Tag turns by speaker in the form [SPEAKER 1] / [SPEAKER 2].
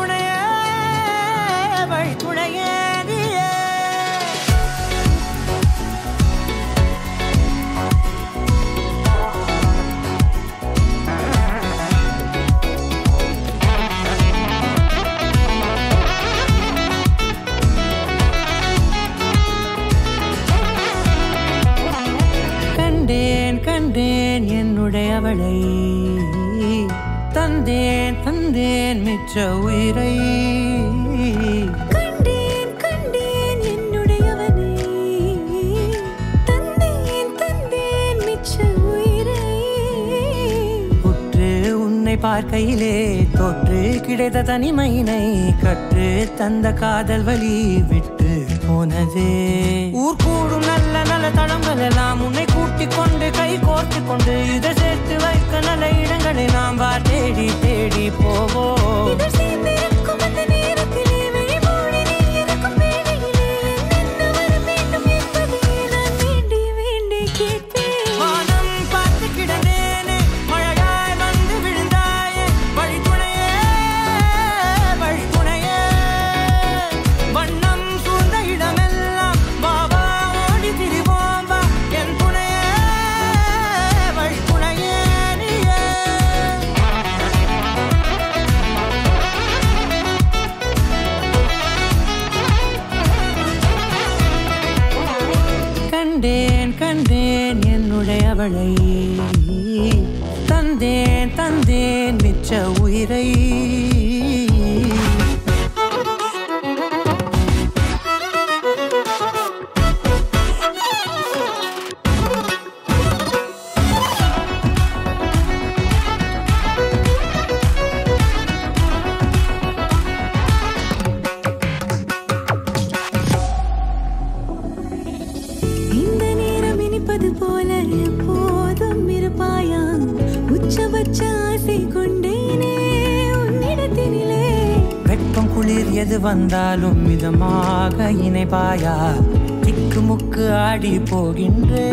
[SPEAKER 1] துணையே வழி துணையே நீயே கண்டேன் கண்டேன் என்னுடையவளை தந்தேன் தந்தேன் மிச்ச உயிரை
[SPEAKER 2] கண்டேன் கண்டேன் என்னுடையவனை தந்தேன் தந்தேன் மிச்ச உயிரை
[SPEAKER 1] உற்று உன்னை பார்க்கையிலே தோற்று கிடைத்த தனிமையினை கற்று தந்த காதல் வழி விட்டு போனதே ஊர் கூடும் நல்ல நல்ல தடங்கள் எல்லாம் உன்னை கூட்டிக் கொண்டு கை கோர்த்து கொண்டு இதை சேர்த்து வைக்க நல்ல இடங்களை நாம் வா தேடி தேடி போவோம் கண்டேன் கண்டேன் என்னுடையவளை தந்தேன் தந்தேன் மிச்ச உயிரை
[SPEAKER 2] போல எப்போதும் இருப்பாயா உச்சபட்ச ஆசை கொண்டேனே உன்னிடத்தினிலே
[SPEAKER 1] வெப்பம் குளிர் எது வந்தாலும் மிதமாக இணைப்பாயா திக்கு முக்கு ஆடி போகின்றே